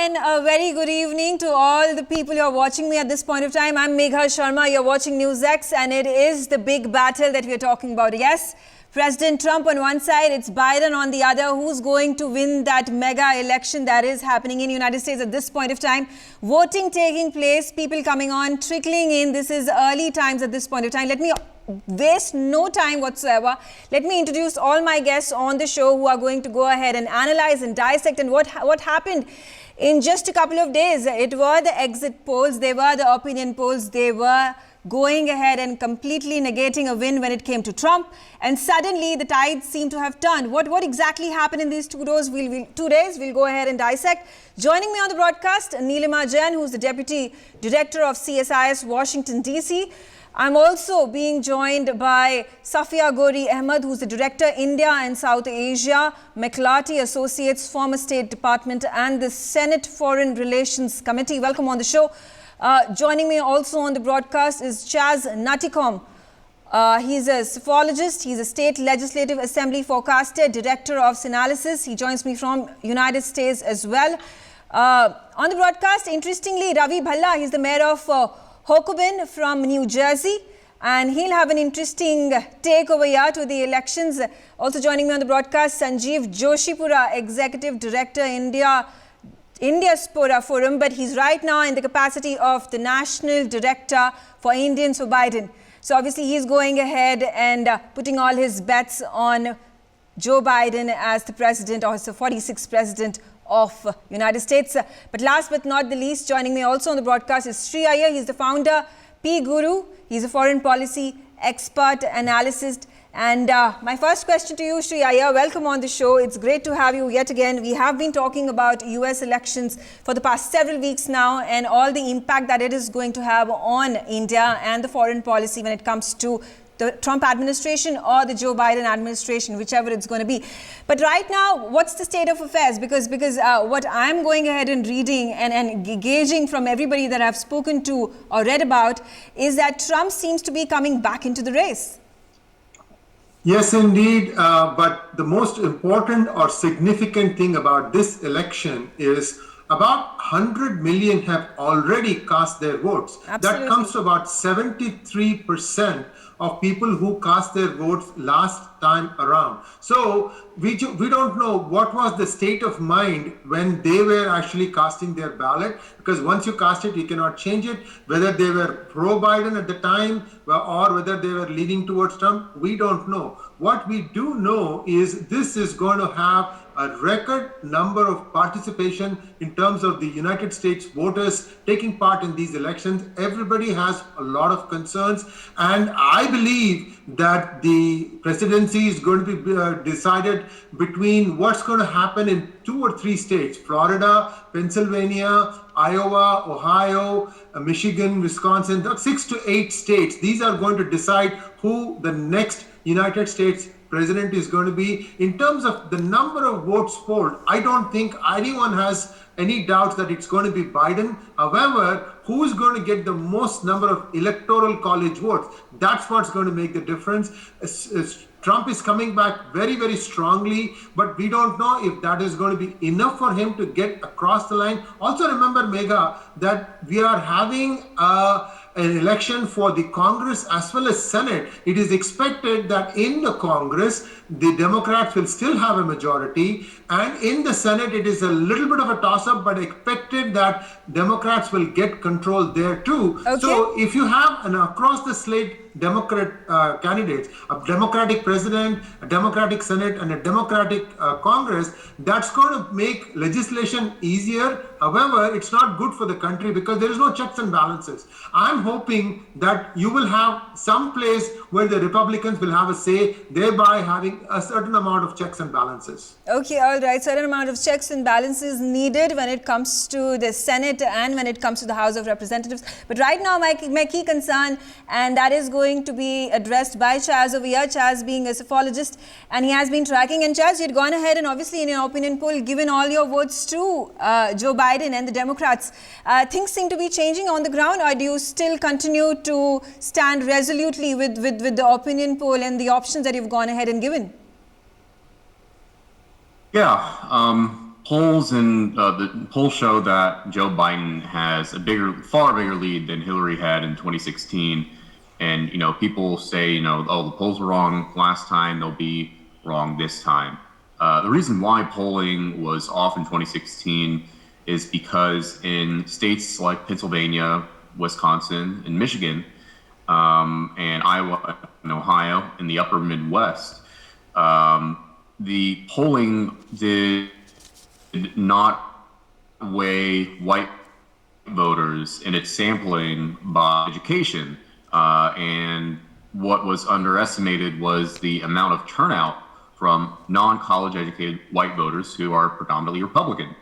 and a very good evening to all the people who are watching me at this point of time. I'm Megha Sharma. You're watching NewsX, and it is the big battle that we're talking about. Yes, President Trump on one side, it's Biden on the other. Who's going to win that mega election that is happening in the United States at this point of time? Voting taking place, people coming on, trickling in. This is early times at this point of time. Let me waste no time whatsoever. Let me introduce all my guests on the show who are going to go ahead and analyze and dissect and what happened in just a couple of days. It were the exit polls, they were the opinion polls, they were going ahead and completely negating a win when it came to Trump, and suddenly the tides seem to have turned. What exactly happened in these 2 days? We'll go ahead and dissect. Joining me on the broadcast, Neelima Jain, who's the Deputy Director of CSIS Washington DC. I'm also being joined by Safia Gori Ahmed, who's the Director, India and South Asia, McClarty Associates, former State Department and the Senate Foreign Relations Committee. Welcome on the show. Joining me also on the broadcast is Chaz Natikom. He's a psephologist. He's a State Legislative Assembly forecaster, Director of Analysts. He joins me from United States as well. On the broadcast, interestingly, Ravi Bhalla, he's the mayor of Hokubin from New Jersey, and he'll have an interesting take over here to the elections. Also joining me on the broadcast, Sanjeev Joshipura, Executive Director, Indiaspora Forum, but he's right now in the capacity of the National Director for Indians for Biden. So obviously he's going ahead and putting all his bets on Joe Biden as the president, or the 46th president of United States. But last but not the least, joining me also on the broadcast is Sri Iyer. He's the founder, P Guru. He's a foreign policy expert, analyst. And my first question to you, Sri Iyer, welcome on the show. It's great to have you yet again. We have been talking about US elections for the past several weeks now, and all the impact that it is going to have on India and the foreign policy when it comes to the Trump administration or the Joe Biden administration, whichever it's going to be. But right now, what's the state of affairs? Because what I'm going ahead and reading and gauging from everybody that I've spoken to or read about is that Trump seems to be coming back into the race. Yes, indeed. But the most important or significant thing about this election is about 100 million have already cast their votes. Absolutely. That comes to about 73% of people who cast their votes last time around. So we don't know what was the state of mind when they were actually casting their ballot, because once you cast it, you cannot change it. Whether they were pro-Biden at the time or whether they were leaning towards Trump, we don't know. What we do know is this is going to have a record number of participation in terms of the United States voters taking part in these elections. Everybody has a lot of concerns, and I believe that the presidency is going to be decided between what's going to happen in 2 or 3 states: Florida, Pennsylvania, Iowa, Ohio, Michigan, Wisconsin. 6 to 8 states. These are going to decide who the next United States president is going to be. In terms of the number of votes polled, I don't think anyone has any doubts that it's going to be Biden. However, who is going to get the most number of electoral college votes? That's what's going to make the difference. Trump is coming back very, very strongly, but we don't know if that is going to be enough for him to get across the line. Also remember, Megha, that we are having an election for the Congress as well as Senate. It is expected that in the Congress, the Democrats will still have a majority, and in the Senate, it is a little bit of a toss-up, but expected that Democrats will get control there too. Okay. So if you have an across the slate Democrat candidates, a Democratic president, a Democratic Senate, and a Democratic Congress, that's going to make legislation easier. However, it's not good for the country because there is no checks and balances. I'm hoping that you will have some place where the Republicans will have a say, thereby having a certain amount of checks and balances. Okay, all right. Certain amount of checks and balances needed when it comes to the Senate and when it comes to the House of Representatives. But right now, my key concern, and that is going to be addressed by Chaz over here, Chaz being a psephologist, and he has been tracking. And Chaz, you'd gone ahead and obviously in your opinion poll, given all your votes to Joe Biden and the Democrats. Things seem to be changing on the ground, or do you still continue to stand resolutely with the opinion poll and the options that you've gone ahead and given? Yeah, the polls show that Joe Biden has a far bigger lead than Hillary had in 2016. And, people say, oh, the polls were wrong last time, they'll be wrong this time. The reason why polling was off in 2016 is because in states like Pennsylvania, Wisconsin, and Michigan, and Iowa and Ohio in the upper Midwest, the polling did not weigh white voters in its sampling by education. And what was underestimated was the amount of turnout from non-college educated white voters who are predominantly Republican.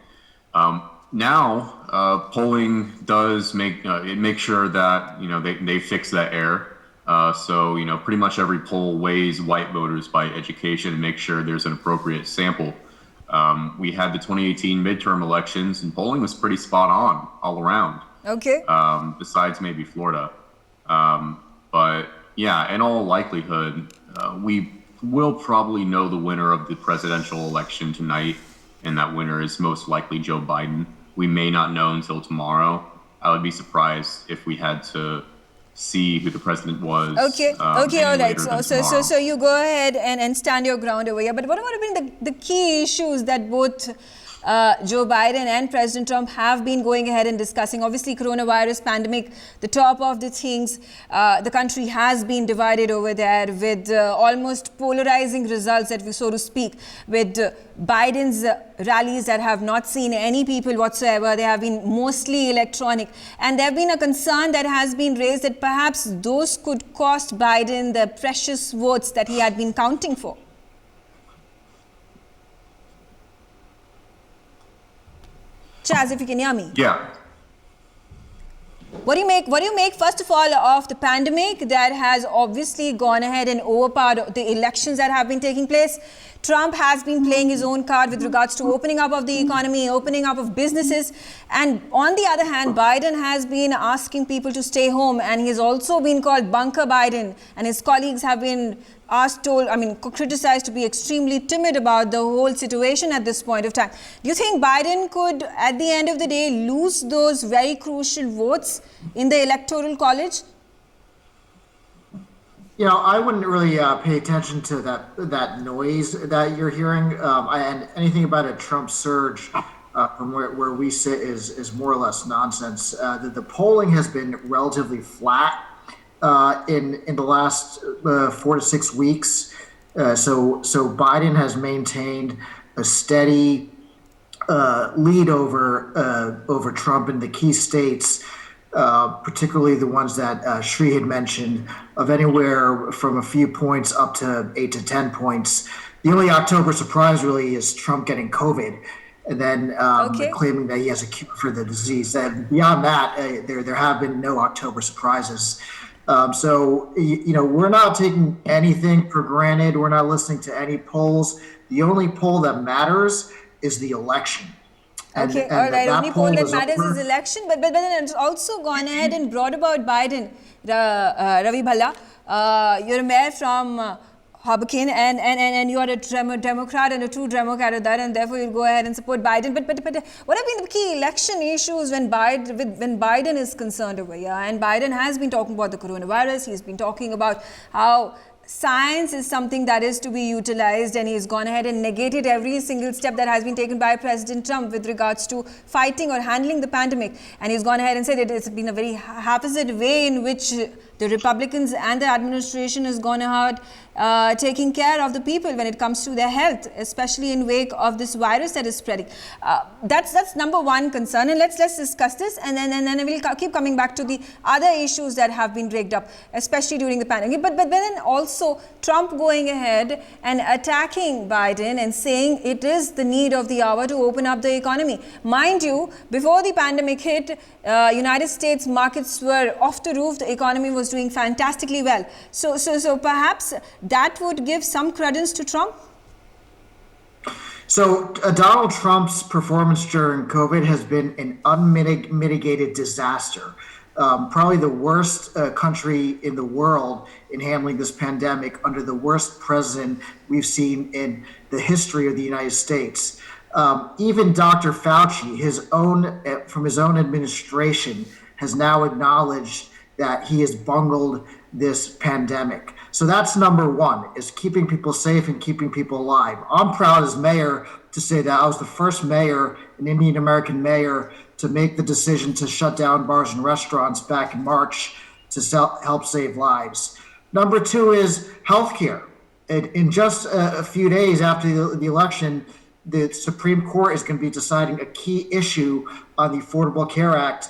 Now, polling does make sure that they fix that error. So pretty much every poll weighs white voters by education and makes sure there's an appropriate sample. We had the 2018 midterm elections, and polling was pretty spot on all around. Okay. Besides maybe Florida, but yeah, in all likelihood, we will probably know the winner of the presidential election tonight, and that winner is most likely Joe Biden. We may not know until tomorrow. I would be surprised if we had to see who the president was. Okay, all right. So you go ahead and stand your ground over here. But what have been the key issues that both Joe Biden and President Trump have been going ahead and discussing? Obviously, coronavirus pandemic, the top of the things. The country has been divided over there with almost polarizing results, that we so to speak, with Biden's rallies that have not seen any people whatsoever. They have been mostly electronic. And there have been a concern that has been raised that perhaps those could cost Biden the precious votes that he had been counting for. Chaz, if you can hear me. Yeah. What do you make first of all of the pandemic that has obviously gone ahead and overpowered the elections that have been taking place? Trump has been playing his own card with regards to opening up of the economy, opening up of businesses. And on the other hand, Biden has been asking people to stay home, and he's also been called Bunker Biden, and his colleagues have been criticized to be extremely timid about the whole situation at this point of time. Do you think Biden could, at the end of the day, lose those very crucial votes in the Electoral College? I wouldn't really pay attention to that noise that you're hearing. And anything about a Trump surge from where we sit is more or less nonsense. The polling has been relatively flat in the last 4 to 6 weeks. So Biden has maintained a steady lead over Trump in the key states, particularly the ones that Shri had mentioned, of anywhere from a few points up to 8 to 10 points. The only October surprise really is Trump getting COVID and then claiming that he has a cure for the disease. And beyond that, there have been no October surprises. So we're not taking anything for granted. We're not listening to any polls. The only poll that matters is the election. All right. Only poll that matters is election. But then it's also gone ahead and brought about Biden. Ravi Bhalla, you're a mayor from Hoboken, and you are a Democrat and a true Democrat at that, and therefore you'll go ahead and support Biden. But what have been the key election issues when Biden is concerned over here? And Biden has been talking about the coronavirus. He's been talking about how science is something that is to be utilized, and he's gone ahead and negated every single step that has been taken by President Trump with regards to fighting or handling the pandemic. And he's gone ahead and said that it's been a very haphazard way in which the Republicans and the administration has gone ahead taking care of the people when it comes to their health, especially in wake of this virus that is spreading. That's number one concern, and let's discuss this, and then we'll keep coming back to the other issues that have been raked up, especially during the pandemic. But then also Trump going ahead and attacking Biden and saying it is the need of the hour to open up the economy. Mind you, before the pandemic hit, United States markets were off the roof. The economy was doing fantastically well. So perhaps that would give some credence to Trump? So Donald Trump's performance during COVID has been an unmitigated disaster. Probably the worst country in the world in handling this pandemic under the worst president we've seen in the history of the United States. Even Dr. Fauci, from his own administration, has now acknowledged that he has bungled this pandemic. So that's number one, is keeping people safe and keeping people alive. I'm proud as mayor to say that I was the first mayor, an Indian American mayor, to make the decision to shut down bars and restaurants back in March to help save lives. Number two is healthcare. In just a few days after the election, the Supreme Court is going to be deciding a key issue on the Affordable Care Act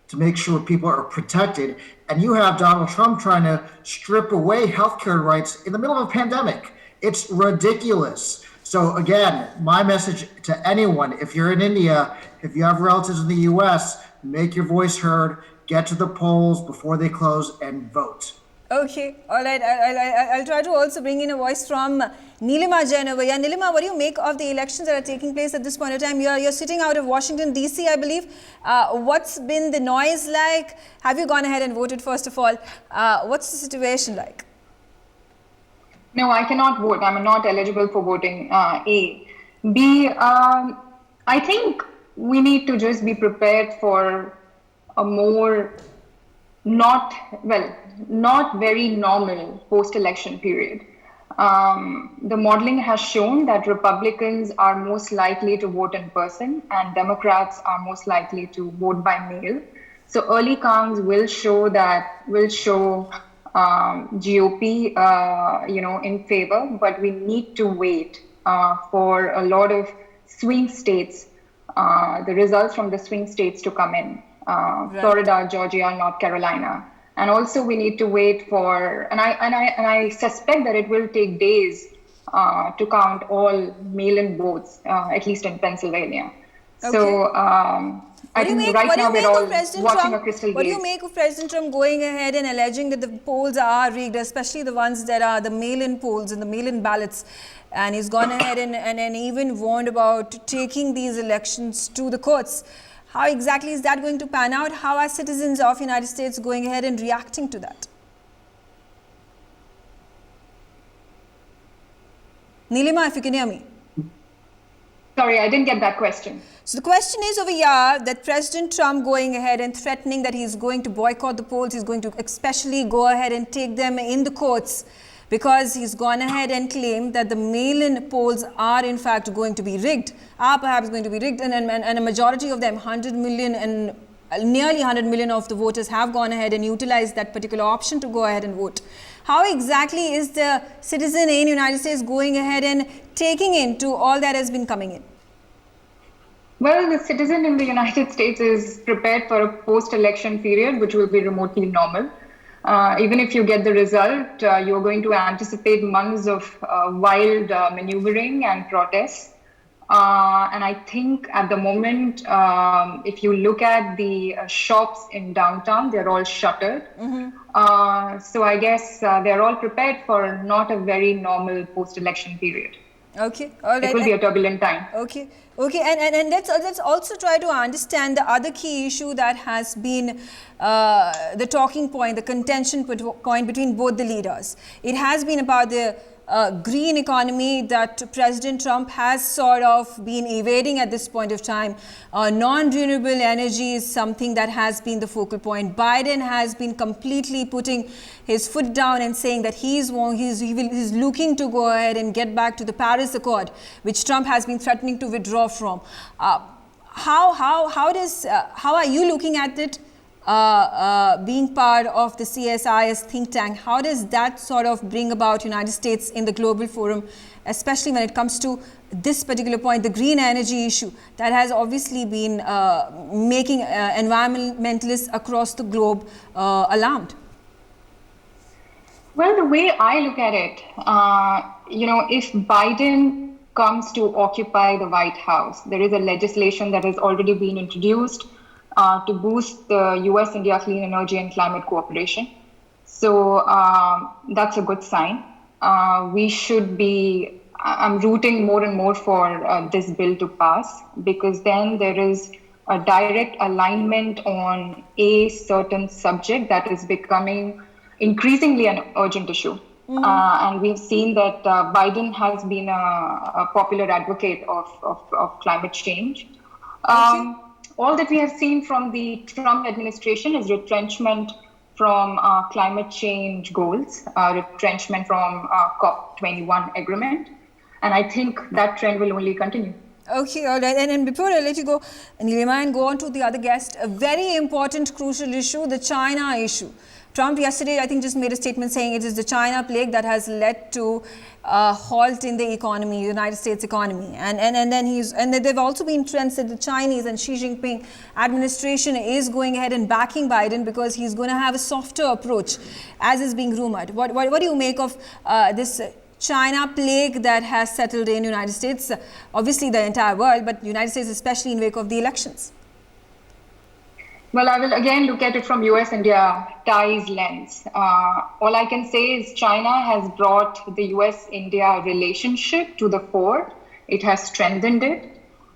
to make sure people are protected. And you have Donald Trump trying to strip away healthcare rights in the middle of a pandemic. It's ridiculous. So again, my message to anyone, if you're in India, if you have relatives in the US, make your voice heard, get to the polls before they close and vote. Okay, all right. I'll try to also bring in a voice from Nilima Jain over here. Nilima, what do you make of the elections that are taking place at this point in time? You're sitting out of Washington, D.C., I believe. What's been the noise like? Have you gone ahead and voted, first of all? What's the situation like? No, I cannot vote. I'm not eligible for voting, A. B, I think we need to just be prepared for a more not very normal post-election period. The modeling has shown that Republicans are most likely to vote in person and Democrats are most likely to vote by mail. So early counts will show GOP, in favor, but we need to wait for a lot of swing states, the results from the swing states to come in. Right. Florida, Georgia, North Carolina, and also we need to wait for. And I suspect that it will take days to count all mail-in votes, at least in Pennsylvania. Okay. So I think right now we're all watching a crystal gaze. What do you make of President Trump going ahead and alleging that the polls are rigged, especially the ones that are the mail-in polls and the mail-in ballots? And he's gone ahead and even warned about taking these elections to the courts. How exactly is that going to pan out? How are citizens of the United States going ahead and reacting to that? Nilima, if you can hear me. Sorry, I didn't get that question. So the question is over here that President Trump going ahead and threatening that he's going to boycott the polls, he's going to especially go ahead and take them in the courts, because he's gone ahead and claimed that the mail-in polls are in fact going to be rigged, and a majority of them, 100 million and nearly 100 million of the voters have gone ahead and utilized that particular option to go ahead and vote. How exactly is the citizen in the United States going ahead and taking into all that has been coming in? Well, the citizen in the United States is prepared for a post-election period, which will be remotely normal. Even if you get the result, you're going to anticipate months of wild maneuvering and protests. And I think at the moment, if you look at the shops in downtown, they're all shuttered. Mm-hmm. So I guess they're all prepared for not a very normal post-election period. Okay, all right. It will be a turbulent time. Okay, and let's also try to understand the other key issue that has been the talking point, the contention point between both the leaders. It has been about the green economy that President Trump has sort of been evading at this point of time. Non-renewable energy is something that has been the focal point. Biden has been completely putting his foot down and saying that he's looking to go ahead and get back to the Paris Accord, which Trump has been threatening to withdraw from. How are you looking at it? Being part of the CSIS think tank, how does that sort of bring about United States in the global forum, especially when it comes to this particular point, the green energy issue that has obviously been making environmentalists across the globe alarmed? Well, the way I look at it, if Biden comes to occupy the White House, there is a legislation that has already been introduced to boost the US-India clean energy and climate cooperation. So that's a good sign. I'm rooting more and more for this bill to pass, because then there is a direct alignment on a certain subject that is becoming increasingly an urgent issue. And we've seen that Biden has been a popular advocate of climate change. All that we have seen from the Trump administration is retrenchment from climate change goals, retrenchment from COP21 agreement. And I think that trend will only continue. Okay, all right. And before I let you go, Nilima, and go on to the other guest, a very important, crucial issue, the China issue. Trump yesterday, I think, just made a statement saying it is the China plague that has led to a halt in the economy, United States economy. And then they've also been trends that the Chinese and Xi Jinping administration is going ahead and backing Biden because he's going to have a softer approach, as is being rumored. What do you make of this China plague that has settled in United States, obviously the entire world, but United States especially in wake of the elections? Well, I will again look at it from US-India ties lens. All I can say is China has brought the US-India relationship to the fore. It has strengthened it.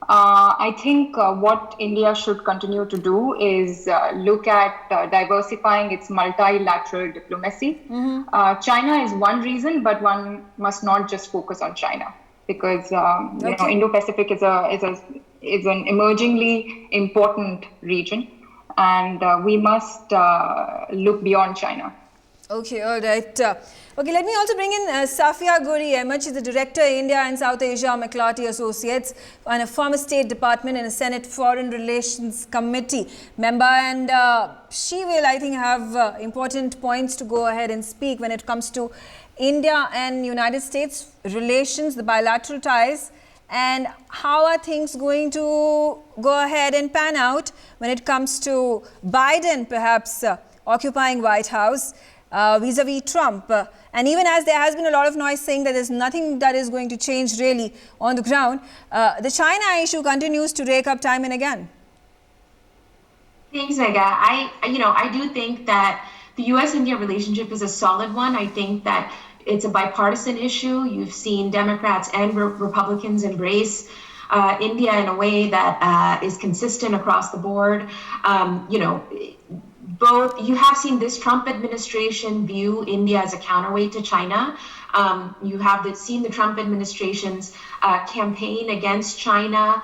I think what India should continue to do is look at diversifying its multilateral diplomacy. China is one reason, but one must not just focus on China because Indo-Pacific is an emergingly important region. And we must look beyond China. Okay, all right. Okay, let me also bring in Safia Guri Ahmed. She's the Director, India and South Asia, McClarty Associates, and a former State Department and a Senate Foreign Relations Committee member. And she will, I think, have important points to go ahead and speak when it comes to India and United States relations, the bilateral ties, and how are things going to go ahead and pan out when it comes to Biden perhaps occupying White House vis-a-vis Trump. And even as there has been a lot of noise saying that there's nothing that is going to change really on the ground, the China issue continues to rake up time and again. Thanks, Megha. I do think that the U.S.-India relationship is a solid one. I think that it's a bipartisan issue. You've seen Democrats and Republicans embrace India in a way that is consistent across the board. You have seen this Trump administration view India as a counterweight to China. You have seen the Trump administration's campaign against China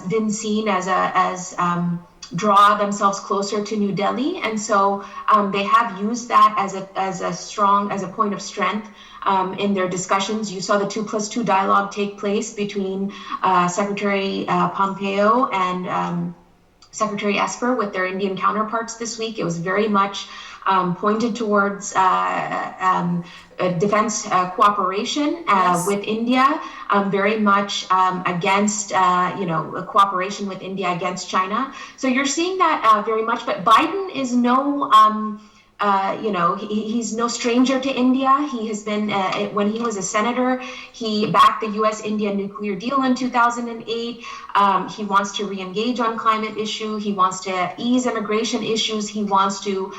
been seen as draw themselves closer to New Delhi, and so they have used that as a point of strength in their discussions. You saw the 2+2 dialogue take place between Secretary Pompeo and Secretary Esper with their Indian counterparts this week. It was very much pointed towards defense cooperation with India, very much against cooperation with India against China. So you're seeing that very much. But Biden is he's no stranger to India. He has been, when he was a senator, he backed the U.S.-India nuclear deal in 2008. He wants to re-engage on climate issue. He wants to ease immigration issues. He wants to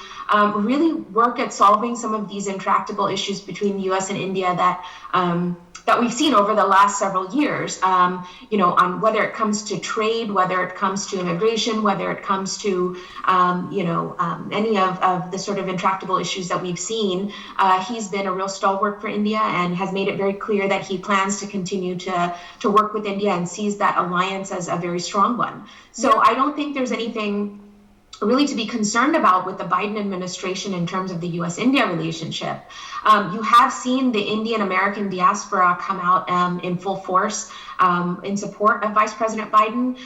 really work at solving some of these intractable issues between the U.S. and India that we've seen over the last several years, on whether it comes to trade, whether it comes to immigration, whether it comes to, any of the sort of intractable issues that we've seen. He's been a real stalwart for India and has made it very clear that he plans to continue to work with India and sees that alliance as a very strong one. So I don't think there's anything really to be concerned about with the Biden administration in terms of the U.S.-India relationship. You have seen the Indian-American diaspora come out in full force in support of Vice President Biden.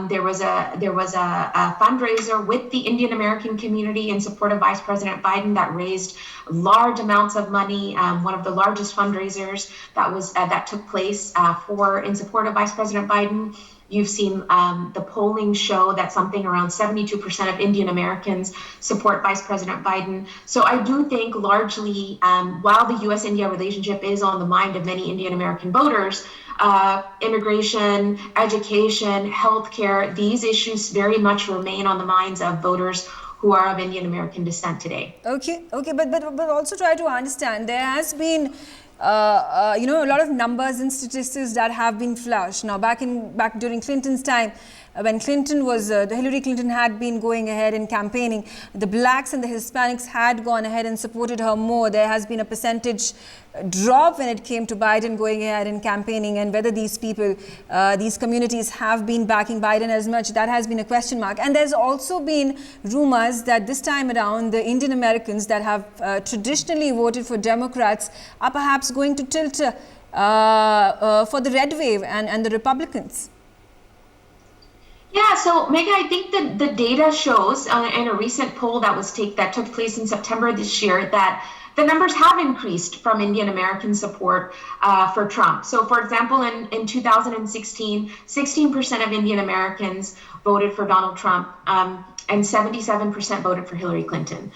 There was a fundraiser with the Indian-American community in support of Vice President Biden that raised large amounts of money. One of the largest fundraisers that took place in support of Vice President Biden. You've seen the polling show that something around 72% of Indian Americans support Vice President Biden. So I do think largely, while the U.S.-India relationship is on the mind of many Indian American voters, immigration, education, healthcare, these issues very much remain on the minds of voters who are of Indian American descent today. Okay, but also try to understand, there has been a lot of numbers and statistics that have been flashed. Now, back during Clinton's time, when Hillary Clinton had been going ahead and campaigning, the blacks and the Hispanics had gone ahead and supported her more. There has been a percentage drop when it came to Biden going ahead and campaigning, and whether these people, these communities have been backing Biden as much, that has been a question mark. And there's also been rumors that this time around the Indian Americans that have traditionally voted for Democrats are perhaps going to tilt for the red wave and the Republicans. Yeah, so Megha, I think that the data shows in a recent poll that took place in September this year that the numbers have increased from Indian American support for Trump. So, for example, in 2016, 16% of Indian Americans voted for Donald Trump, and 77% voted for Hillary Clinton.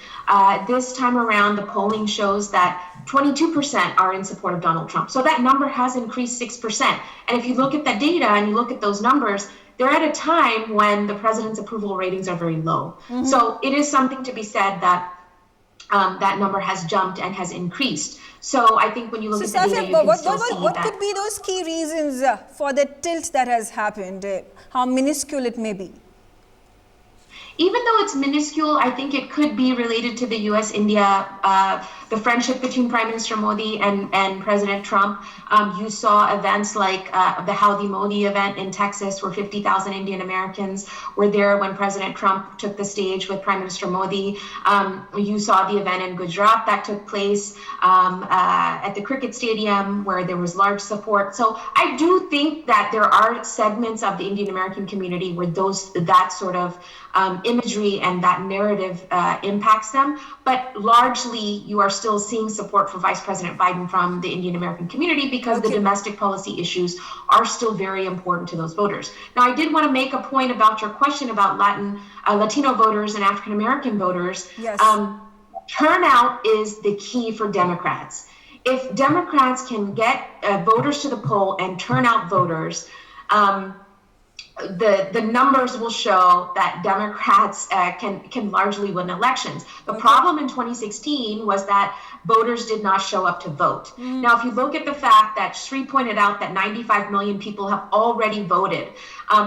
This time around, the polling shows that 22% are in support of Donald Trump. So that number has increased 6%. And if you look at the data and you look at those numbers, they're at a time when the president's approval ratings are very low. Mm-hmm. So it is something to be said that that number has jumped and has increased. So I think when you look at the data, you can still see that. What could be those key reasons for the tilt that has happened? How minuscule it may be? Even though it's minuscule, I think it could be related to the U.S.-India, the friendship between Prime Minister Modi and President Trump. You saw events like the Howdy Modi event in Texas, where 50,000 Indian Americans were there when President Trump took the stage with Prime Minister Modi. You saw the event in Gujarat that took place at the cricket stadium, where there was large support. So I do think that there are segments of the Indian American community where that sort of imagery and that narrative impacts them. But largely, you are still seeing support for Vice President Biden from the Indian American community because the domestic policy issues are still very important to those voters. Now, I did want to make a point about your question about Latino voters and African American voters. Yes. Turnout is the key for Democrats. If Democrats can get voters to the poll and turn out voters, the numbers will show that Democrats can largely win elections. The problem in 2016 was that voters did not show up to vote. Now, if you look at the fact that Sri pointed out that 95 million people have already voted,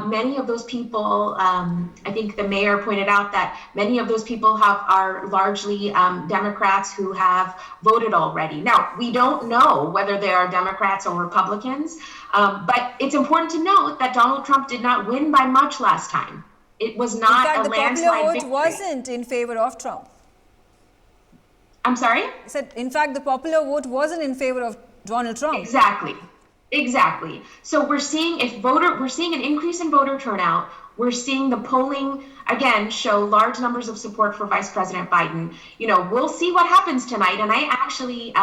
many of those people, I think the mayor pointed out that many of those people are largely Democrats who have voted already. Now, we don't know whether they are Democrats or Republicans, but it's important to note that Donald Trump did not win by much last time. It was not a landslide victory. The popular vote wasn't in favor of Trump. I'm sorry? I said, in fact, the popular vote wasn't in favor of Donald Trump. Exactly. So we're seeing an increase in voter turnout. We're seeing the polling again show large numbers of support for Vice President Biden. We'll see what happens tonight. And I actually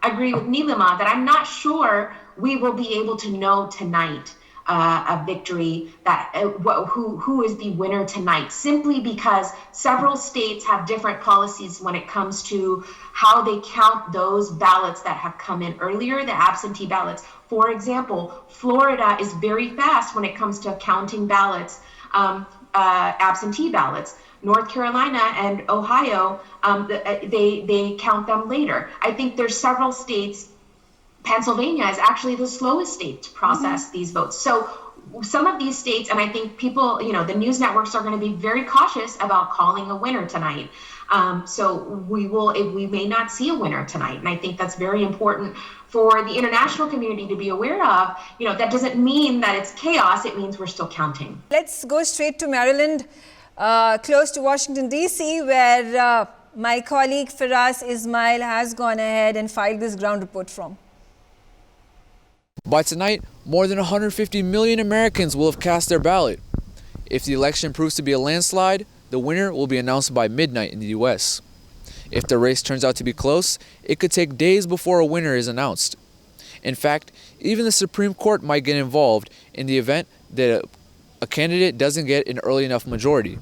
agree with Neelima that I'm not sure we will be able to know tonight a victory that who is the winner tonight, simply because several states have different policies when it comes to how they count those ballots that have come in earlier, the absentee ballots. For example, Florida is very fast when it comes to counting ballots, absentee ballots. North Carolina and Ohio, they count them later. I think there's several states. Pennsylvania is actually the slowest state to process these votes. So some of these states, and I think people, the news networks are going to be very cautious about calling a winner tonight. So we may not see a winner tonight. And I think that's very important for the international community to be aware of. That doesn't mean that it's chaos. It means we're still counting. Let's go straight to Maryland, close to Washington, D.C., where my colleague Firas Ismail has gone ahead and filed this ground report from. By tonight, more than 150 million Americans will have cast their ballot. If the election proves to be a landslide, the winner will be announced by midnight in the U.S. If the race turns out to be close, it could take days before a winner is announced. In fact, even the Supreme Court might get involved in the event that a candidate doesn't get an early enough majority.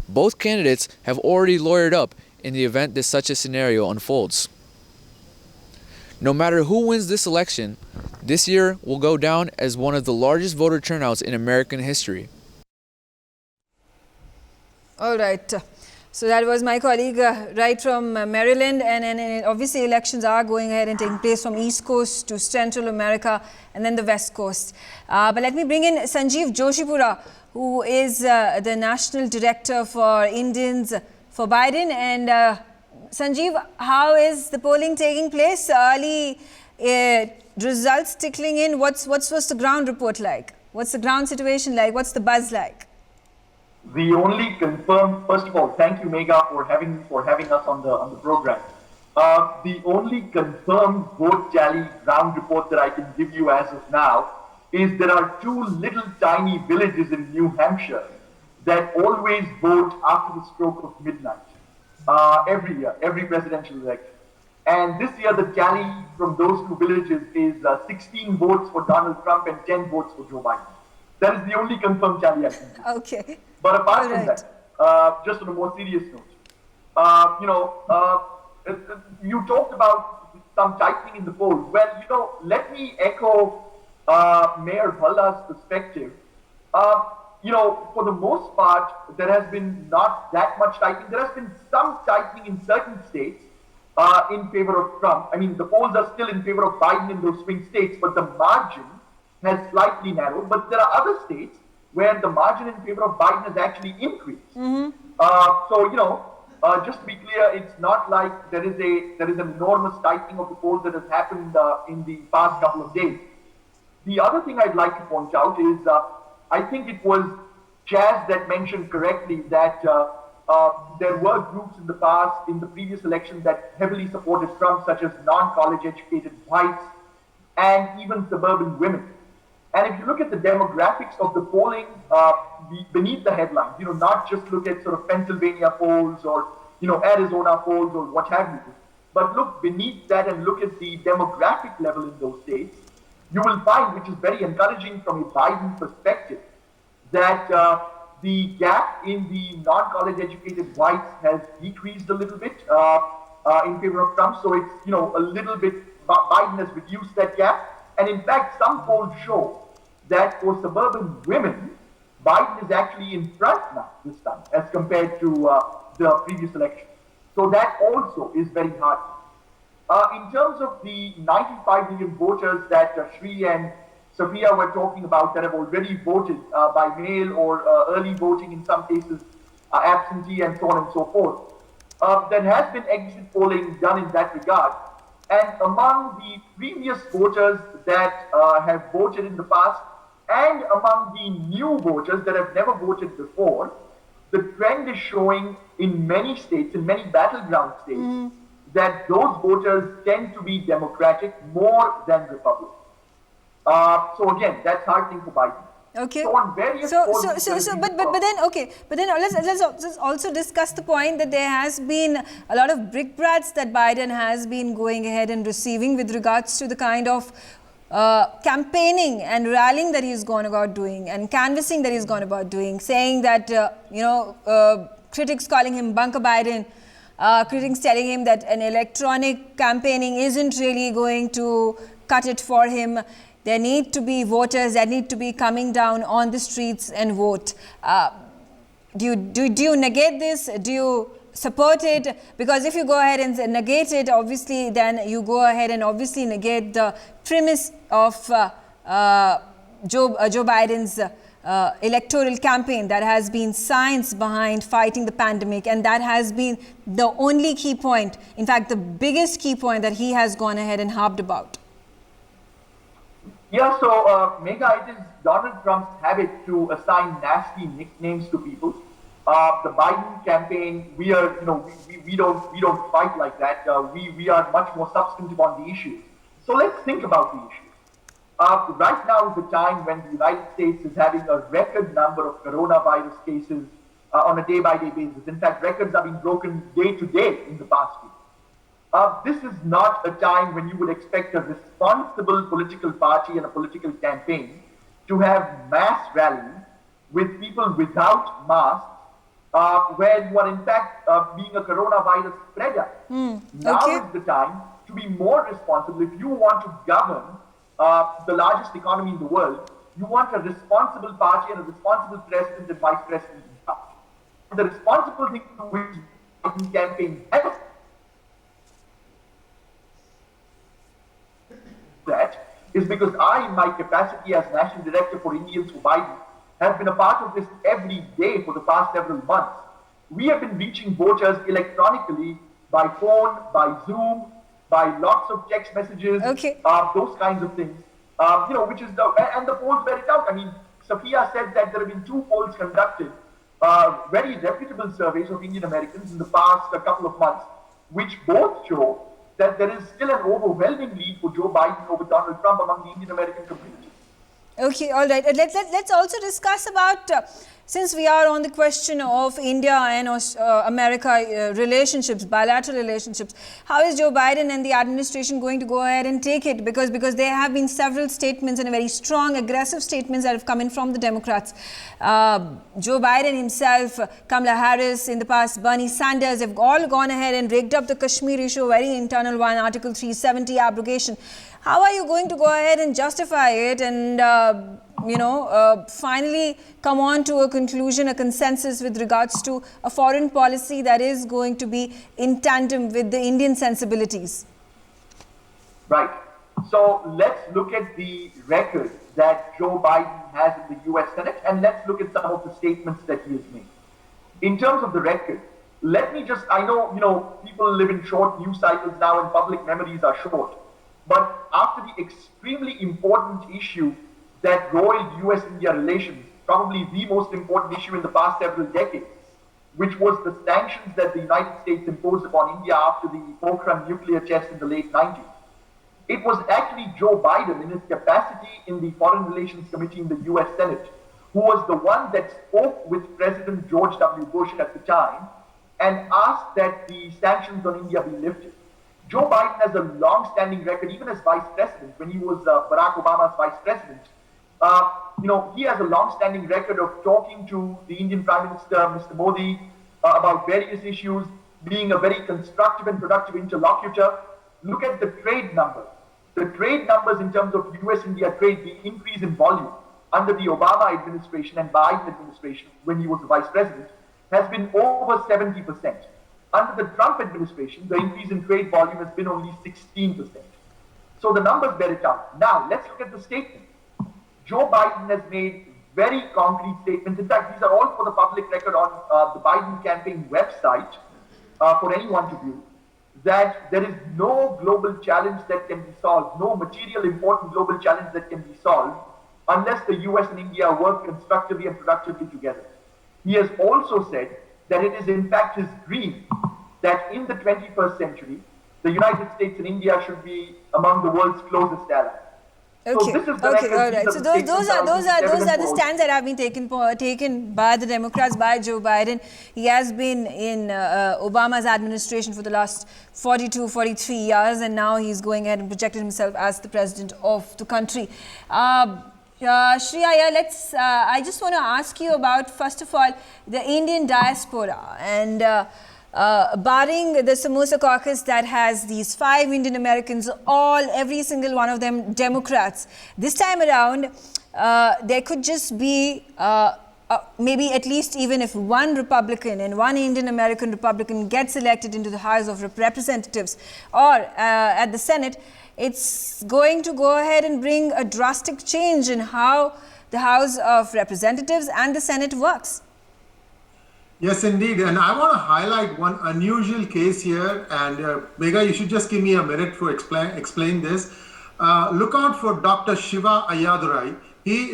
Both candidates have already lawyered up in the event that such a scenario unfolds. No matter who wins this election, this year will go down as one of the largest voter turnouts in American history. All right. So that was my colleague right from Maryland, and obviously elections are going ahead and taking place from East Coast to Central America and then the West Coast. But let me bring in Sanjeev Joshipura, who is the National Director for Indians for Biden. And Sanjeev, how is the polling taking place? Early results trickling in. What's the ground report like? What's the ground situation like? What's the buzz like? The only confirmed, first of all, thank you, Megha, for having us on the program. The only confirmed vote tally ground report that I can give you as of now is there are two little tiny villages in New Hampshire that always vote after the stroke of midnight every year, every presidential election. And this year, the tally from those two villages is 16 votes for Donald Trump and 10 votes for Joe Biden. That is the only confirmed tally I can give. Okay. But apart from that, just on a more serious note, you talked about some tightening in the polls. Well, let me echo Mayor Bhalla's perspective. For the most part, there has been not that much tightening. There has been some tightening in certain states in favor of Trump. I mean, the polls are still in favor of Biden in those swing states, but the margin has slightly narrowed. But there are other states where the margin in favor of Biden has actually increased. Just to be clear, it's not like there is an enormous tightening of the polls that has happened in the past couple of days. The other thing I'd like to point out is, I think it was Chaz that mentioned correctly that there were groups in the past, in the previous election, that heavily supported Trump, such as non-college educated whites and even suburban women. And if you look at the demographics of the polling beneath the headlines, not just look at sort of Pennsylvania polls or, Arizona polls or what have you, but look beneath that and look at the demographic level in those states, you will find, which is very encouraging from a Biden perspective, that the gap in the non-college educated whites has decreased a little bit in favor of Trump. So it's, a little bit, Biden has reduced that gap. And in fact, some polls show that for suburban women, Biden is actually in front now this time as compared to the previous election. So that also is very hard. In terms of the 95 million voters that Shri and Sophia were talking about that have already voted by mail or early voting, in some cases absentee and so on and so forth, there has been exit polling done in that regard. And among the previous voters that have voted in the past and among the new voters that have never voted before, the trend is showing in many states, in many battleground states, that those voters tend to be Democratic more than Republican. So again, that's heartening for Biden. Okay. So on various but then let's also discuss the point that there has been a lot of brickbats that Biden has been going ahead and receiving with regards to the kind of campaigning and rallying that he's gone about doing and canvassing that he's gone about doing, saying that critics calling him Bunker Biden, critics telling him that an electronic campaigning isn't really going to cut it for him. There need to be voters that need to be coming down on the streets and vote. Do you negate this? Do you support it? Because if you go ahead and negate it, obviously, then you go ahead and obviously negate the premise of Joe Biden's electoral campaign that has been science behind fighting the pandemic, and that has been the only key point, in fact, the biggest key point that he has gone ahead and harped about. Yeah, so Megha, it is Donald Trump's habit to assign nasty nicknames to people. The Biden campaign, we don't fight like that. We are much more substantive on the issues. So let's think about the issues. Right now is the time when the United States is having a record number of coronavirus cases on a day-by-day basis. In fact, records are being broken day to day in the past week. This is not a time when you would expect a responsible political party and a political campaign to have mass rallies with people without masks, where you are in fact being a coronavirus spreader. Now is the time to be more responsible. If you want to govern the largest economy in the world, you want a responsible party and a responsible president and vice president in charge. the responsible thing to which Biden campaign has that is because I, in my capacity as National Director for Indians for Biden, have been a part of this every day for the past several months. We have been reaching voters electronically by phone, by Zoom, by lots of text messages, those kinds of things. Which is and the polls bear it out. I mean, Sophia said that there have been 2 polls conducted, very reputable surveys of Indian Americans in the past couple of months, which both show that there is still an overwhelming lead for Joe Biden over Donald Trump among the Indian American community. Okay, all right. Let's also discuss about, since we are on the question of India and America relationships, bilateral relationships, how is Joe Biden and the administration going to go ahead and take it? Because there have been several statements and very strong, aggressive statements that have come in from the Democrats. Joe Biden himself, Kamala Harris in the past, Bernie Sanders have all gone ahead and rigged up the Kashmir issue, very internal one, Article 370 abrogation. How are you going to go ahead and justify it and, finally come on to a conclusion, a consensus with regards to a foreign policy that is going to be in tandem with the Indian sensibilities? Right. So let's look at the record that Joe Biden has in the US Senate, and let's look at some of the statements that he has made. In terms of the record, I know, people live in short news cycles now and public memories are short. But after the extremely important issue that roiled US-India relations, probably the most important issue in the past several decades, which was the sanctions that the United States imposed upon India after the Pokhran nuclear test in the late 90s, it was actually Joe Biden in his capacity in the Foreign Relations Committee in the US Senate who was the one that spoke with President George W. Bush at the time and asked that the sanctions on India be lifted. Joe Biden has a long-standing record, even as vice president, when he was Barack Obama's vice president. He has a long-standing record of talking to the Indian Prime Minister, Mr. Modi, about various issues, being a very constructive and productive interlocutor. Look at the trade numbers. The trade numbers in terms of US-India trade, the increase in volume under the Obama administration and Biden administration, when he was the vice president, has been over 70%. Under the Trump administration, the increase in trade volume has been only 16%. So the numbers bear it out. Now, let's look at the statement. Joe Biden has made very concrete statements. In fact, these are all for the public record on the Biden campaign website for anyone to view, that there is no global challenge that can be solved, no material important global challenge that can be solved unless the US and India work constructively and productively together. He has also said that it is in fact his dream that in the 21st century, the United States and India should be among the world's closest allies. Okay, so this is the all right. So those are the stands that have been taken by the Democrats, by Joe Biden. He has been in Obama's administration for the last 42, 43 years, and now he's going ahead and projected himself as the president of the country. Shreya, I just want to ask you about, first of all, the Indian diaspora and barring the Samosa caucus that has these 5 Indian Americans, every single one of them Democrats. This time around, there could just be maybe at least even if one Republican and one Indian American Republican gets elected into the House of Representatives or at the Senate, it's going to go ahead and bring a drastic change in how the House of Representatives and the Senate works. Yes, indeed. And I want to highlight one unusual case here. And Megha, you should just give me a minute to explain this. Look out for Dr. Shiva Ayyadurai. He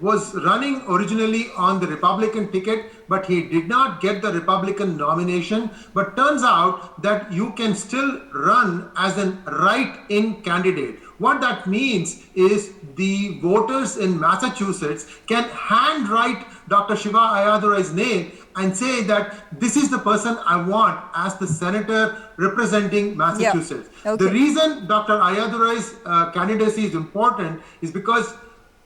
was running originally on the Republican ticket, but he did not get the Republican nomination. But turns out that you can still run as a write-in candidate. What that means is the voters in Massachusetts can handwrite Dr. Shiva Ayyadurai's name and say that this is the person I want as the senator representing Massachusetts. Yeah. Okay. The reason Dr. Ayyadurai's candidacy is important is because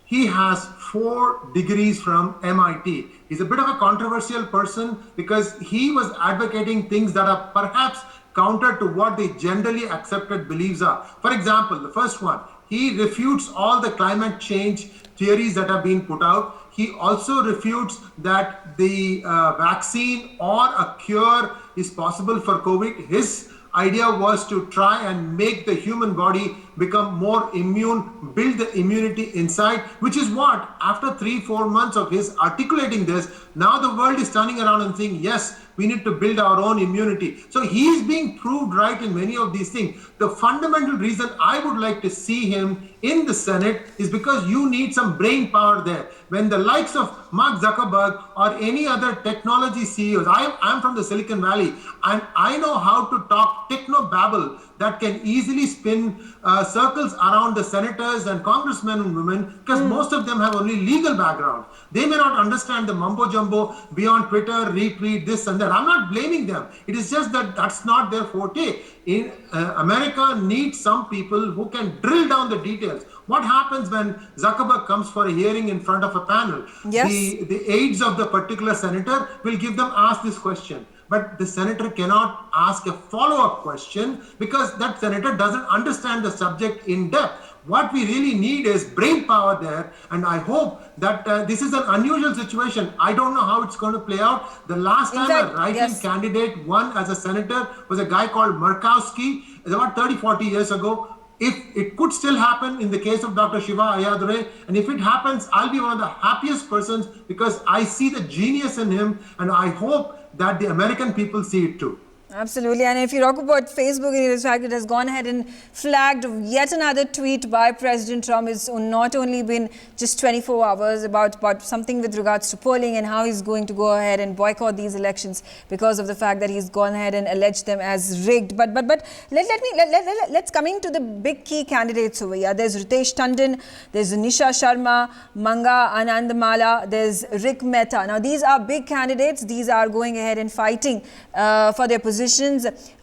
he has 4 degrees from MIT. He's a bit of a controversial person because he was advocating things that are perhaps counter to what the generally accepted beliefs are. For example, the first one, he refutes all the climate change theories that have been put out. he also refutes that the vaccine or a cure is possible for COVID. His idea was to try and make the human body become more immune, build the immunity inside, which is what, after 3-4 months of his articulating this, now the world is turning around and saying, yes, we need to build our own immunity. So he is being proved right in many of these things. The fundamental reason I would like to see him in the Senate is because you need some brain power there. When the likes of Mark Zuckerberg or any other technology CEOs, I'm from the Silicon Valley, and I know how to talk techno babble that can easily spin circles around the senators and congressmen and women, because most of them have only legal background. They may not understand the mumbo jumbo beyond Twitter, retweet, this and that. I'm not blaming them. It is just that that's not their forte. In America needs some people who can drill down the details. What happens when Zuckerberg comes for a hearing in front of a panel? Yes. The aides of the particular senator will give them, ask this question. But the senator cannot ask a follow-up question because that senator doesn't understand the subject in depth. What we really need is brain power there, and I hope that this is an unusual situation. I don't know how it's going to play out. The last time a right-wing candidate won as a senator was a guy called Murkowski. It's about 30-40 years ago. If it could still happen in the case of Dr. Shiva Ayyadurai, and if it happens, I'll be one of the happiest persons because I see the genius in him, and I hope that the American people see it too. Absolutely. And if you talk about Facebook, in fact, it has gone ahead and flagged yet another tweet by President Trump. It's not only been just 24 hours about something with regards to polling and how he's going to go ahead and boycott these elections because of the fact that he's gone ahead and alleged them as rigged. But let's come into the big key candidates over here. There's Ritesh Tandon, there's Nisha Sharma, Manga Anandamala, there's Rick Mehta. Now, these are big candidates. These are going ahead and fighting for their positions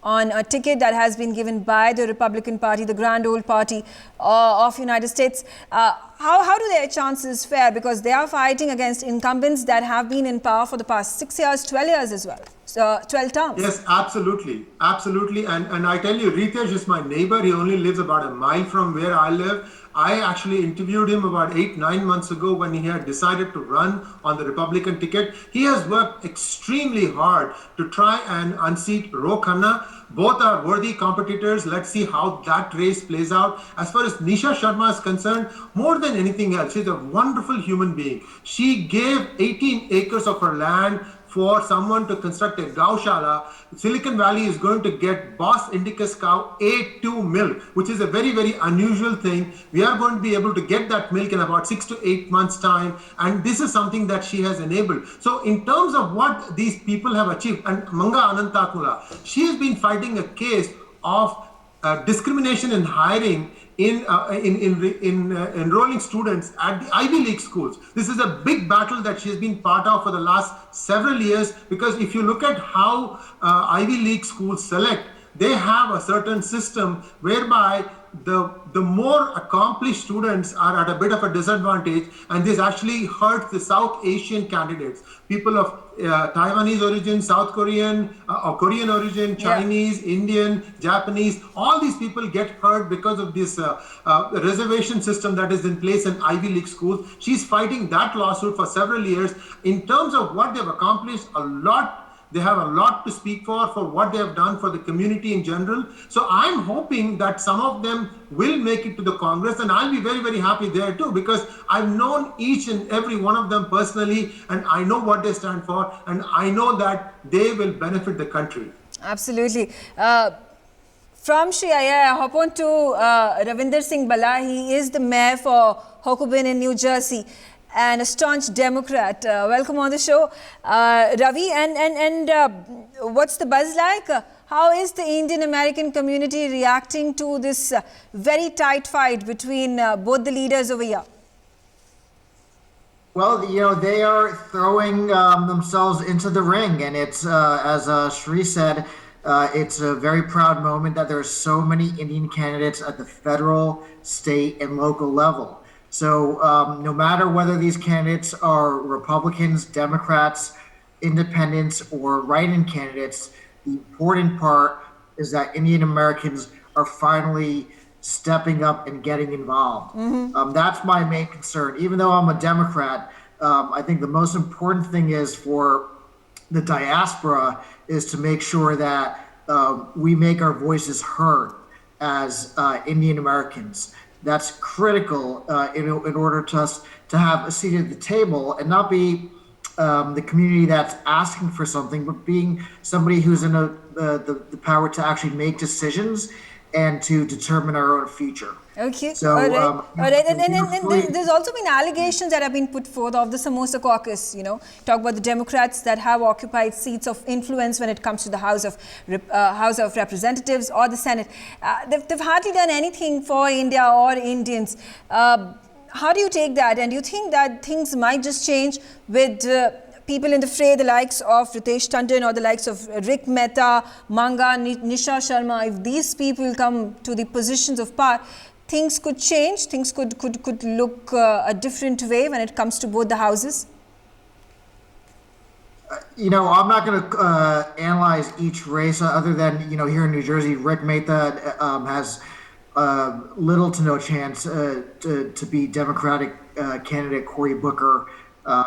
on a ticket that has been given by the Republican Party, the grand old party of United States. How do their chances fare? Because they are fighting against incumbents that have been in power for the past 6 years, 12 years as well. So 12 terms. Yes, absolutely. Absolutely. And I tell you, Ritesh is my neighbor. He only lives about a mile from where I live. I actually interviewed him about 8-9 months ago when he had decided to run on the Republican ticket. He has worked extremely hard to try and unseat Ro Khanna. Both are worthy competitors. Let's see how that race plays out. As far as Nisha Sharma is concerned, more than anything else, she's a wonderful human being. She gave 18 acres of her land for someone to construct a gaushala. Silicon Valley is going to get Bos Indicus cow A2 milk, which is a very, very unusual thing. We are going to be able to get that milk in about 6 to 8 months' time. And this is something that she has enabled. So in terms of what these people have achieved, and Manga Anantakula, she has been fighting a case of discrimination in hiring in enrolling students at the Ivy League schools. This is a big battle that she has been part of for the last several years, because if you look at how Ivy League schools select, they have a certain system whereby the more accomplished students are at a bit of a disadvantage, and this actually hurts the South Asian candidates, people of Taiwanese origin, South Korean or Korean origin, Chinese, Indian, Japanese. All these people get hurt because of this reservation system that is in place in Ivy League schools. She's fighting that lawsuit for several years. In terms of what they've accomplished, they have a lot to speak for what they have done for the community in general. So I'm hoping that some of them will make it to the Congress, and I'll be very, very happy there too, because I've known each and every one of them personally, and I know what they stand for, and I know that they will benefit the country. Absolutely. From Shri Ayya, I hop on to Ravinder Singh Bala. He is the mayor for Hokubin in New Jersey, and a staunch Democrat. Welcome on the show, Ravi. And what's the buzz like? How is the Indian American community reacting to this very tight fight between both the leaders over here? Well, they are throwing themselves into the ring, and it's as Shri said, it's a very proud moment that there are so many Indian candidates at the federal, state, and local level. So no matter whether these candidates are Republicans, Democrats, independents, or write-in candidates, the important part is that Indian Americans are finally stepping up and getting involved. That's my main concern. Even though I'm a Democrat, I think the most important thing is for the diaspora is to make sure that we make our voices heard as Indian Americans. That's critical in order to us to have a seat at the table and not be the community that's asking for something, but being somebody who's in the power to actually make decisions and to determine our own future. Okay, So, all right. all right. And there's also been allegations that have been put forth of the Samosa caucus, talk about the Democrats that have occupied seats of influence when it comes to the House of Representatives or the Senate. They've hardly done anything for India or Indians. How do you take that? And do you think that things might just change with people in the fray, the likes of Ritesh Tandon or the likes of Rick Mehta, Manga, Nisha Sharma? If these people come to the positions of power, things could change, things could look a different way when it comes to both the houses? I'm not going to analyze each race other than, here in New Jersey, Rick Mehta has little to no chance to be Democratic candidate Cory Booker,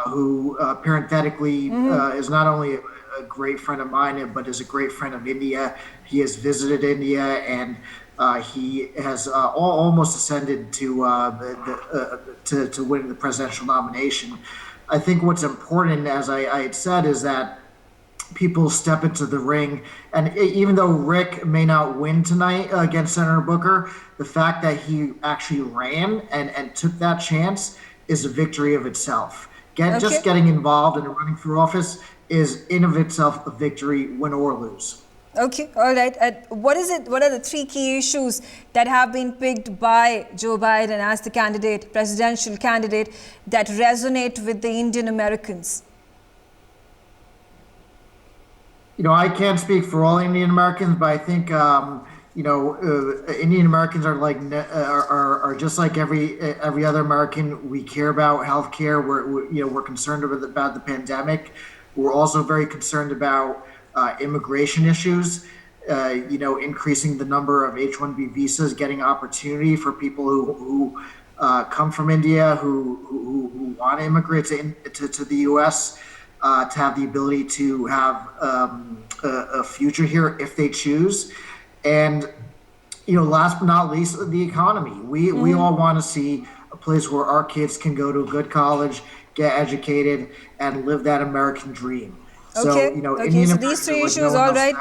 who parenthetically is not only a great friend of mine, but is a great friend of India. He has visited India and he has almost ascended to win the presidential nomination. I think what's important, as I had said, is that people step into the ring. And even though Rick may not win tonight against Senator Booker, the fact that he actually ran and took that chance is a victory of itself. Just getting involved and running for office is in of itself a victory, win or lose. Okay, all right. What are the three key issues that have been picked by Joe Biden as the presidential candidate, that resonate with the Indian Americans? I can't speak for all Indian Americans, but I think Indian Americans are just like every other American. We care about healthcare. We're concerned about the pandemic. We're also very concerned about immigration issues. Increasing the number of H-1B visas, getting opportunity for people who come from India who want to immigrate to the U.S. To have the ability to have a future here if they choose. And, last but not least, the economy. We all want to see a place where our kids can go to a good college, get educated, and live that American dream. Okay, so these three issues, all right.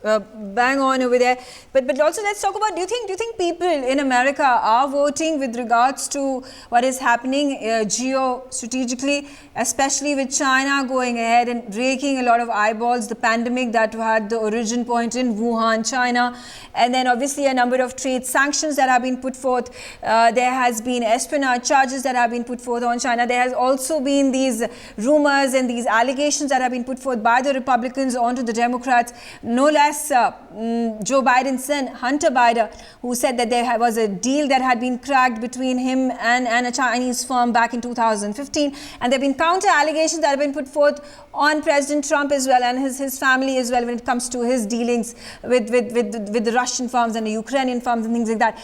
Bang on over there. But also let's talk about, do you think people in America are voting with regards to what is happening geostrategically, especially with China going ahead and raking a lot of eyeballs, the pandemic that had the origin point in Wuhan, China, and then obviously a number of trade sanctions that have been put forth. There has been espionage charges that have been put forth on China. There has also been these rumors and these allegations that have been put forth by the Republicans onto the Democrats, no less Joe Biden's son, Hunter Biden, who said that there was a deal that had been cracked between him and a Chinese firm back in 2015. And there have been counter allegations that have been put forth on President Trump as well and his family as well when it comes to his dealings with the Russian firms and the Ukrainian firms and things like that.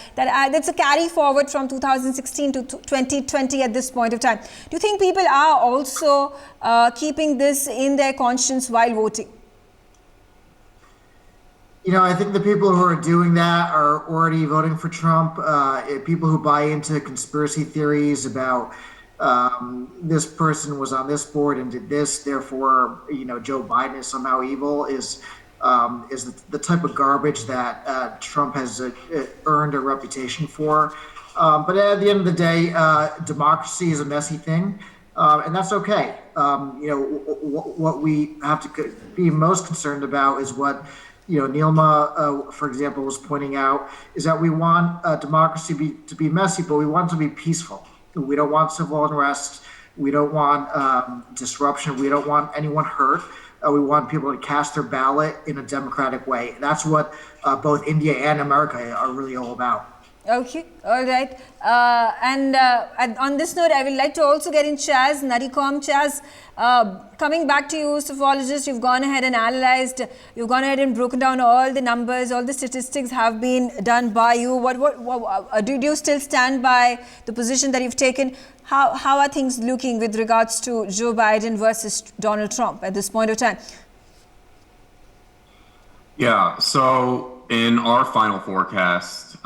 That's a carry forward from 2016 to 2020 at this point of time. Do you think people are also keeping this in their conscience while voting? I think the people who are doing that are already voting for Trump. People who buy into conspiracy theories about this person was on this board and did this, therefore, Joe Biden is somehow evil is the type of garbage that Trump has earned a reputation for. But at the end of the day, democracy is a messy thing, and that's okay. What we have to be most concerned about is what Neilma, for example, was pointing out, is that we want democracy to be messy, but we want it to be peaceful. We don't want civil unrest. We don't want disruption. We don't want anyone hurt. We want people to cast their ballot in a democratic way. That's what both India and America are really all about. Okay, all right. And on this note, I would like to also get in Chaz, Narikom. Chaz, coming back to you, sophologist, you've gone ahead and analyzed, you've gone ahead and broken down all the numbers, all the statistics have been done by you. What do you still stand by the position that you've taken? How are things looking with regards to Joe Biden versus Donald Trump at this point of time? Yeah, so in our final forecast,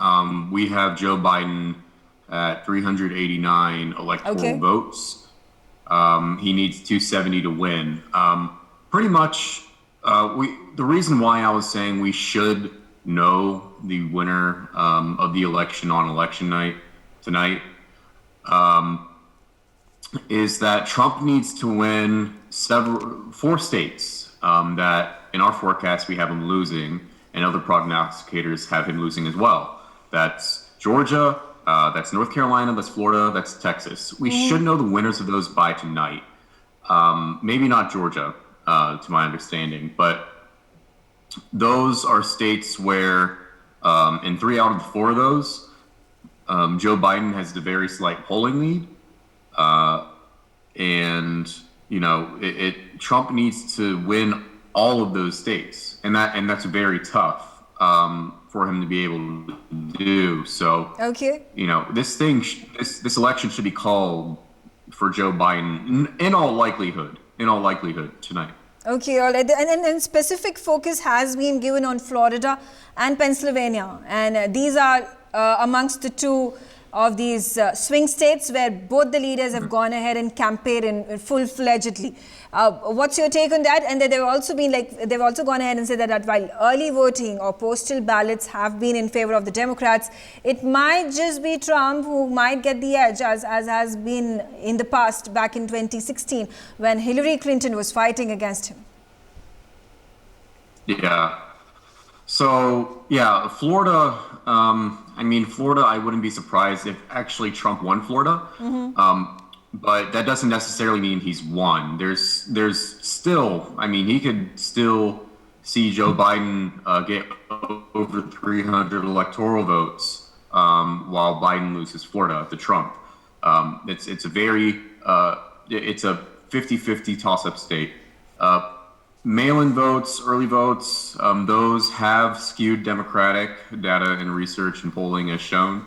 we have Joe Biden at 389 electoral votes. He needs 270 to win. Pretty much, the reason why I was saying we should know the winner of the election on election night tonight is that Trump needs to win 4 states that in our forecast we have him losing, and other prognosticators have him losing as well. That's Georgia, that's North Carolina, that's Florida, that's Texas. We should know the winners of those by tonight. Maybe not Georgia, to my understanding, but those are states where in 3 out of the 4 of those, Joe Biden has the very slight polling lead. And you know, Trump needs to win all of those states, and that's very tough for him to be able to do. So, you know, this election should be called for Joe Biden in all likelihood tonight. Okay, all right. And specific focus has been given on Florida and Pennsylvania, and these are amongst the 2 of these swing states where both the leaders have gone ahead and campaigned in full-fledgedly. What's your take on that? And they've also gone ahead and said that while early voting or postal ballots have been in favor of the Democrats, it might just be Trump who might get the edge, as has been in the past back in 2016 when Hillary Clinton was fighting against him. Yeah. So, yeah, Florida, Florida, I wouldn't be surprised if actually Trump won Florida. But that doesn't necessarily mean he's won. There's still, he could still see Joe Biden get over 300 electoral votes while Biden loses Florida to Trump. It's a 50-50 toss-up state. Mail-in votes, early votes, those have skewed Democratic. Data and research and polling has shown.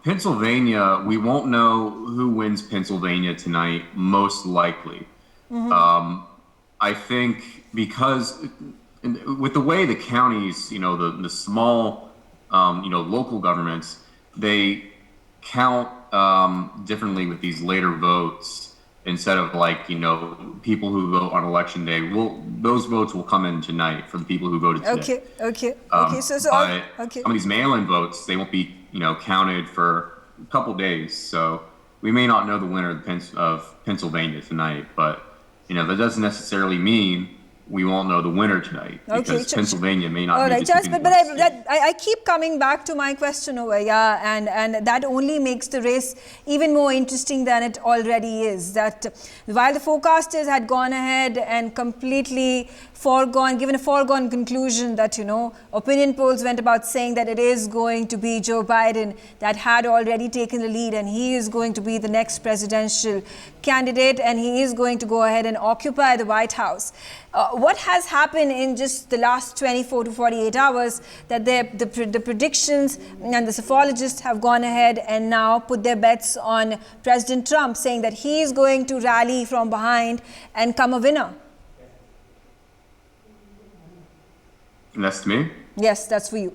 Pennsylvania, we won't know who wins Pennsylvania tonight, most likely. I think because with the way the counties, the small, local governments, they count differently with these later votes. Instead of people who vote on election day, those votes will come in tonight for the people who voted today. Okay. Some of these mail-in votes, they won't be counted for a couple days. So we may not know the winner of Pennsylvania tonight, but that doesn't necessarily mean we won't know the winner tonight, because Pennsylvania may not. All right, but I keep coming back to my question over here, and that only makes the race even more interesting than it already is. That while the forecasters had gone ahead and completely given a foregone conclusion that, opinion polls went about saying that it is going to be Joe Biden that had already taken the lead, and he is going to be the next presidential candidate, and he is going to go ahead and occupy the White House. What has happened in just the last 24 to 48 hours that the predictions and the sophologists have gone ahead and now put their bets on President Trump, saying that he is going to rally from behind and come a winner? And that's to me? Yes, that's for you.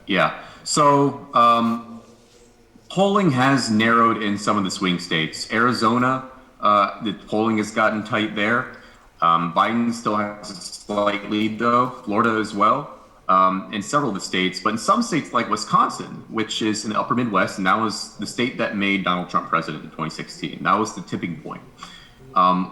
Yeah. So polling has narrowed in some of the swing states. Arizona, the polling has gotten tight there. Biden still has a slight lead, though. Florida as well, in several of the states. But in some states like Wisconsin, which is in the upper Midwest, and that was the state that made Donald Trump president in 2016. That was the tipping point.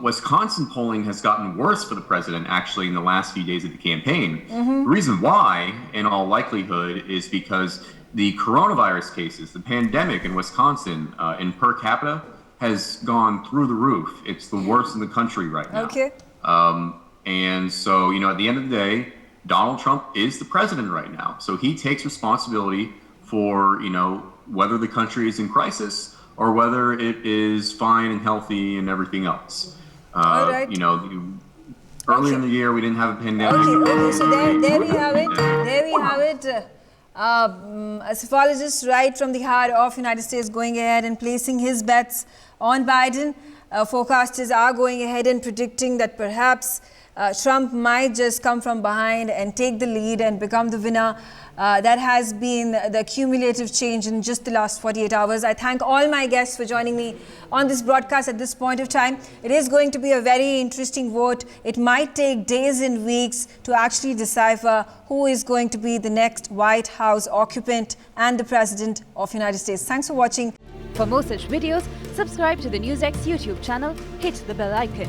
Wisconsin polling has gotten worse for the president, actually, in the last few days of the campaign. The reason why, in all likelihood, is because the coronavirus cases, the pandemic in Wisconsin, in per capita, has gone through the roof. It's the worst in the country right now. Okay. And so, at the end of the day, Donald Trump is the president right now. So he takes responsibility for, whether the country is in crisis or whether it is fine and healthy and everything else. All right. Earlier in the year, we didn't have a pandemic. Okay, so there we have it. There we have it. A psephologist right from the heart of United States going ahead and placing his bets on Biden. Forecasters are going ahead and predicting that perhaps Trump might just come from behind and take the lead and become the winner. That has been the cumulative change in just the last 48 hours. I thank all my guests for joining me on this broadcast at this point of time. It is going to be a very interesting vote. It might take days and weeks to actually decipher who is going to be the next White House occupant and the President of the United States. Thanks for watching. For more such videos, subscribe to the NewsX YouTube channel, hit the bell icon.